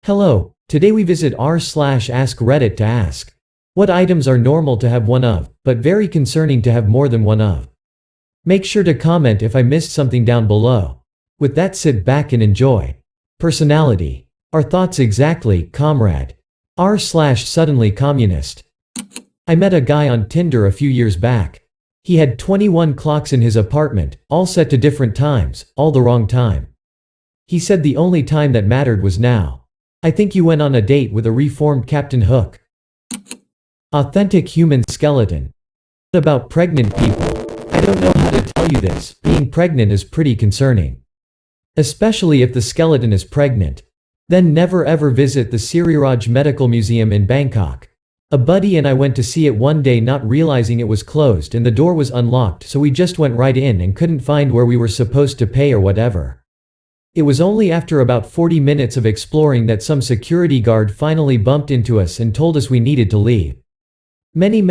Hello, today we visit r/AskReddit to ask. What items are normal to have one of, but very concerning to have more than one of? Make sure to comment if I missed something down below. With that, sit back and enjoy. Personality. Our thoughts exactly, comrade. r/suddenly communist. I met a guy on Tinder a few years back. He had 21 clocks in his apartment, all set to different times, all the wrong time. He said the only time that mattered was now. I think you went on a date with a reformed Captain Hook. Authentic human skeleton. What about pregnant people? I don't know how to tell you this, being pregnant is pretty concerning. Especially if the skeleton is pregnant. Then never ever visit the Siriraj Medical Museum in Bangkok. A buddy and I went to see it one day not realizing it was closed and the door was unlocked, so we just went right in and couldn't find where we were supposed to pay or whatever. It was only after about 40 minutes of exploring that some security guard finally bumped into us and told us we needed to leave. Many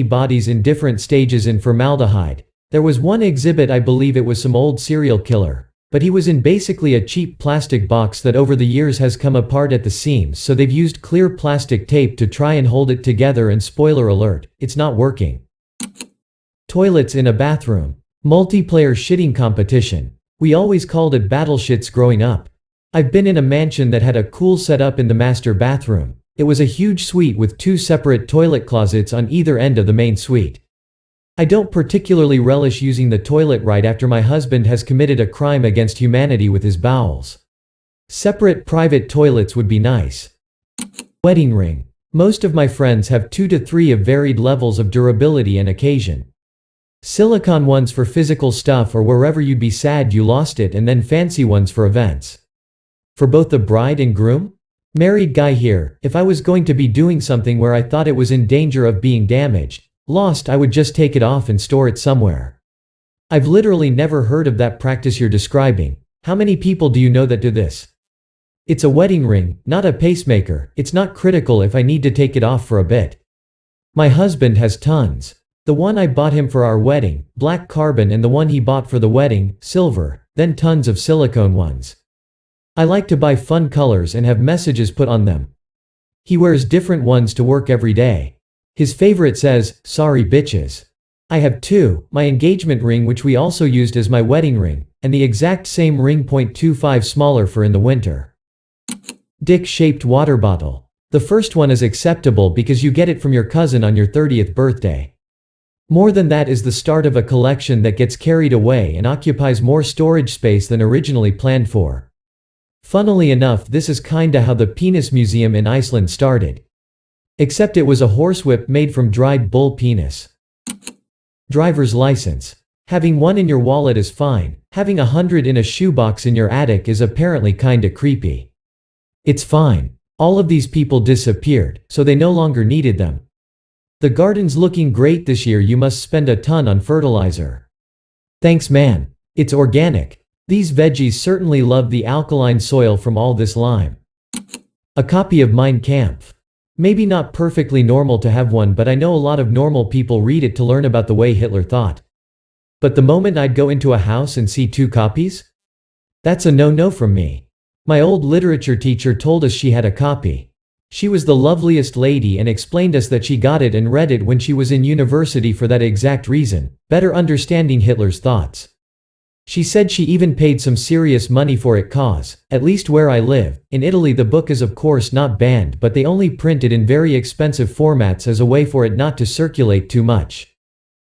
bodies in different stages in formaldehyde. There was one exhibit, I believe it was some old serial killer, but he was in basically a cheap plastic box that over the years has come apart at the seams, so they've used clear plastic tape to try and hold it together, and spoiler alert, it's not working. Toilets in a bathroom. Multiplayer shitting competition. We always called it battle shits growing up. I've been in a mansion that had a cool setup in the master bathroom. It was a huge suite with 2 separate toilet closets on either end of the main suite. I don't particularly relish using the toilet right after my husband has committed a crime against humanity with his bowels. Separate private toilets would be nice. Wedding ring. Most of my friends have 2 to 3 of varied levels of durability and occasion. Silicone ones for physical stuff or wherever you'd be sad you lost it, and then fancy ones for events. For both the bride and groom? Married guy here, if I was going to be doing something where I thought it was in danger of being damaged, lost, I would just take it off and store it somewhere. I've literally never heard of that practice you're describing. How many people do you know that do this? It's a wedding ring, not a pacemaker. It's not critical if I need to take it off for a bit. My husband has tons. The one I bought him for our wedding, black carbon, and the one he bought for the wedding, silver, then tons of silicone ones. I like to buy fun colors and have messages put on them. He wears different ones to work every day. His favorite says, "Sorry bitches." I have 2, my engagement ring, which we also used as my wedding ring, and the exact same ring, 0.25 smaller, for in the winter. Dick-shaped water bottle. The first one is acceptable because you get it from your cousin on your 30th birthday. More than that is the start of a collection that gets carried away and occupies more storage space than originally planned for. Funnily enough, this is kinda how the penis museum in Iceland started. Except it was a horsewhip made from dried bull penis. Driver's license. Having one in your wallet is fine. Having 100 in a shoebox in your attic is apparently kinda creepy. It's fine. All of these people disappeared, so they no longer needed them. The garden's looking great this year, you must spend a ton on fertilizer. Thanks man. It's organic. These veggies certainly love the alkaline soil from all this lime. A copy of Mein Kampf. Maybe not perfectly normal to have one, but I know a lot of normal people read it to learn about the way Hitler thought. But the moment I'd go into a house and see 2 copies? That's a no-no from me. My old literature teacher told us she had a copy. She was the loveliest lady and explained us that she got it and read it when she was in university for that exact reason, better understanding Hitler's thoughts. She said she even paid some serious money for it cause, at least where I live, in Italy, the book is of course not banned, but they only print it in very expensive formats as a way for it not to circulate too much.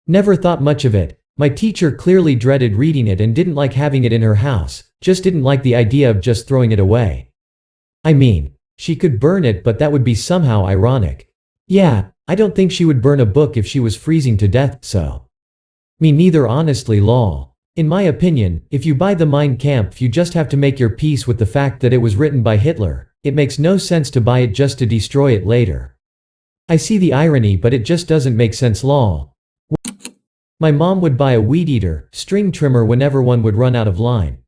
Never thought much of it. My teacher clearly dreaded reading it and didn't like having it in her house, just didn't like the idea of just throwing it away. I mean, she could burn it, but that would be somehow ironic. Yeah, I don't think she would burn a book if she was freezing to death, so. Me neither, honestly, lol. In my opinion, if you buy the Mein Kampf, you just have to make your peace with the fact that it was written by Hitler. It makes no sense to buy it just to destroy it later. I see the irony, but it just doesn't make sense, lol. My mom would buy a weed eater, string trimmer whenever one would run out of line.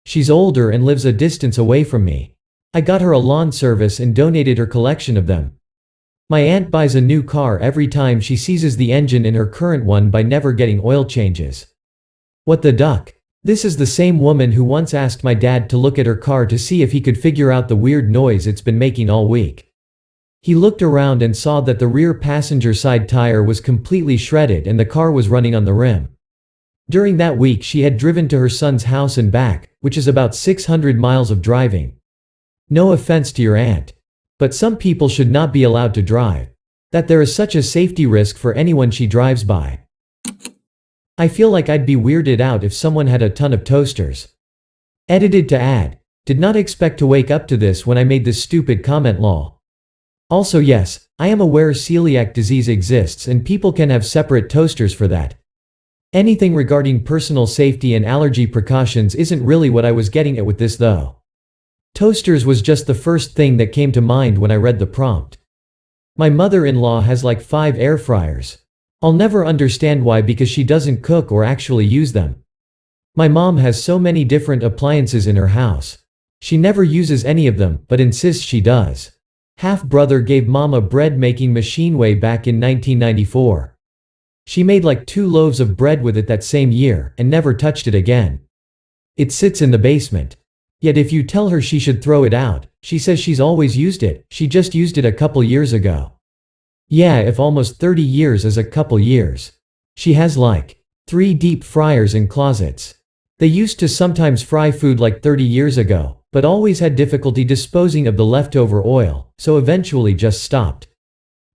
She's older and lives a distance away from me. I got her a lawn service and donated her collection of them. My aunt buys a new car every time she seizes the engine in her current one by never getting oil changes. What the duck? This is the same woman who once asked my dad to look at her car to see if he could figure out the weird noise it's been making all week. He looked around and saw that the rear passenger side tire was completely shredded and the car was running on the rim. During that week she had driven to her son's house and back, which is about 600 miles of driving. No offense to your aunt, but some people should not be allowed to drive. That there is such a safety risk for anyone she drives by. I feel like I'd be weirded out if someone had a ton of toasters. Edited to add, did not expect to wake up to this when I made this stupid comment lol. Also yes, I am aware celiac disease exists and people can have separate toasters for that. Anything regarding personal safety and allergy precautions isn't really what I was getting at with this though. Toasters was just the first thing that came to mind when I read the prompt. My mother-in-law has like 5 air fryers. I'll never understand why because she doesn't cook or actually use them. My mom has so many different appliances in her house. She never uses any of them, but insists she does. Half-brother gave mom a bread-making machine way back in 1994. She made like 2 loaves of bread with it that same year, and never touched it again. It sits in the basement. Yet if you tell her she should throw it out, she says she's always used it, she just used it a couple years ago. Yeah, if almost 30 years is a couple years. She has like 3 deep fryers in closets. They used to sometimes fry food like 30 years ago, but always had difficulty disposing of the leftover oil, so eventually just stopped.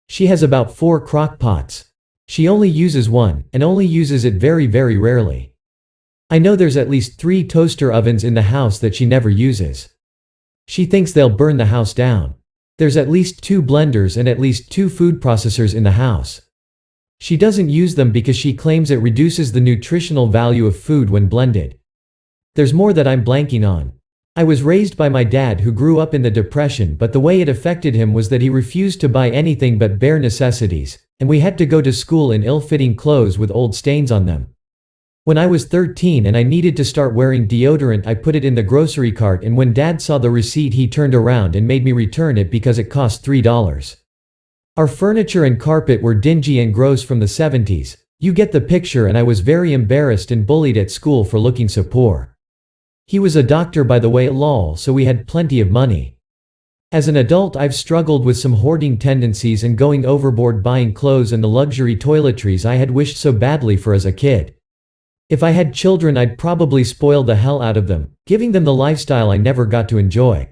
She has about 4 crock pots. She only uses one, and only uses it very rarely. I know there's at least 3 toaster ovens in the house that she never uses. She thinks they'll burn the house down. There's at least 2 blenders and at least 2 food processors in the house. She doesn't use them because she claims it reduces the nutritional value of food when blended. There's more that I'm blanking on. I was raised by my dad who grew up in the Depression, but the way it affected him was that he refused to buy anything but bare necessities, and we had to go to school in ill-fitting clothes with old stains on them. When I was 13 and I needed to start wearing deodorant, I put it in the grocery cart, and when Dad saw the receipt he turned around and made me return it because it cost $3. Our furniture and carpet were dingy and gross from the 70s. You get the picture, and I was very embarrassed and bullied at school for looking so poor. He was a doctor by the way lol, so we had plenty of money. As an adult I've struggled with some hoarding tendencies and going overboard buying clothes and the luxury toiletries I had wished so badly for as a kid. If I had children I'd probably spoil the hell out of them, giving them the lifestyle I never got to enjoy.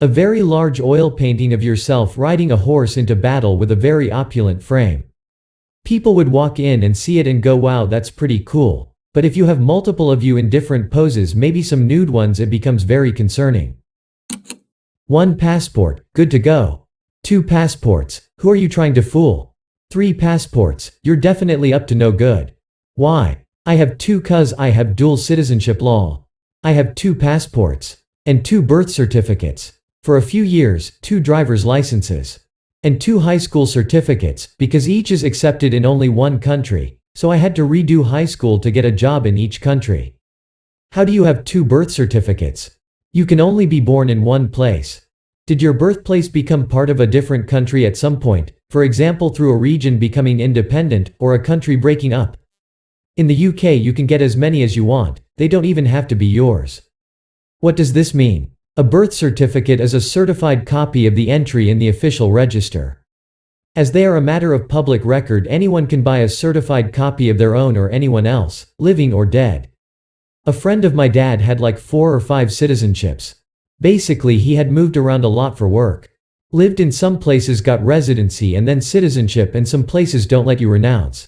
A very large oil painting of yourself riding a horse into battle with a very opulent frame. People would walk in and see it and go wow, that's pretty cool, but if you have multiple of you in different poses, maybe some nude ones, it becomes very concerning. 1 passport, good to go. 2 passports, who are you trying to fool? 3 passports, you're definitely up to no good. Why? I have 2 cuz I have dual citizenship lol. I have 2 passports. And 2 birth certificates. For a few years, 2 driver's licenses. And 2 high school certificates, because each is accepted in only one country, so I had to redo high school to get a job in each country. How do you have 2 birth certificates? You can only be born in one place. Did your birthplace become part of a different country at some point, for example through a region becoming independent, or a country breaking up? In the UK you can get as many as you want, they don't even have to be yours. What does this mean? A birth certificate is a certified copy of the entry in the official register. As they are a matter of public record, anyone can buy a certified copy of their own or anyone else, living or dead. A friend of my dad had like 4 or 5 citizenships. Basically he had moved around a lot for work. Lived in some places, got residency and then citizenship, and some places don't let you renounce.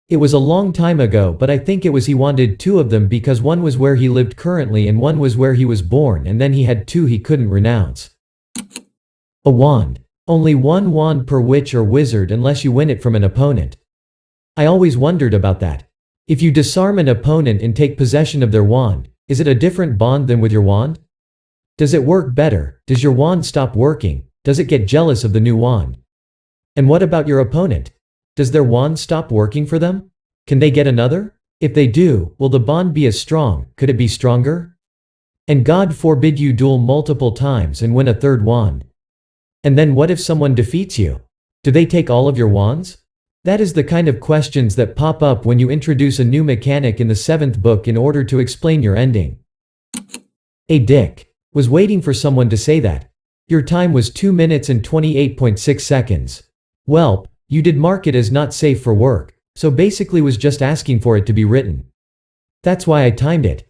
It was a long time ago, but I think it was he wanted 2 of them because one was where he lived currently and one was where he was born, and then he had 2 he couldn't renounce. A wand. Only 1 wand per witch or wizard unless you win it from an opponent. I always wondered about that. If you disarm an opponent and take possession of their wand, is it a different bond than with your wand? Does it work better? Does your wand stop working? Does it get jealous of the new wand? And what about your opponent? Does their wand stop working for them? Can they get another? If they do, will the bond be as strong? Could it be stronger? And God forbid you duel multiple times and win a 3rd wand. And then what if someone defeats you? Do they take all of your wands? That is the kind of questions that pop up when you introduce a new mechanic in the 7th book in order to explain your ending. A dick was waiting for someone to say that. Your time was 2 minutes and 28.6 seconds. Welp, you did mark it as not safe for work, so basically was just asking for it to be written. That's why I timed it.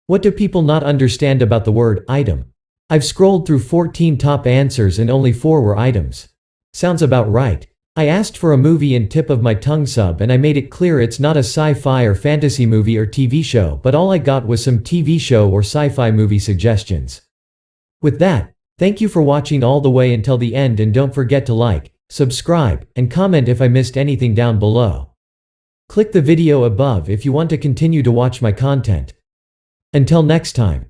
What do people not understand about the word item? I've scrolled through 14 top answers and only 4 were items. Sounds about right. I asked for a movie and tip of my tongue sub and I made it clear it's not a sci-fi or fantasy movie or TV show, but all I got was some TV show or sci-fi movie suggestions. With that, thank you for watching all the way until the end, and don't forget to like, subscribe, and comment if I missed anything down below. Click the video above if you want to continue to watch my content. Until next time.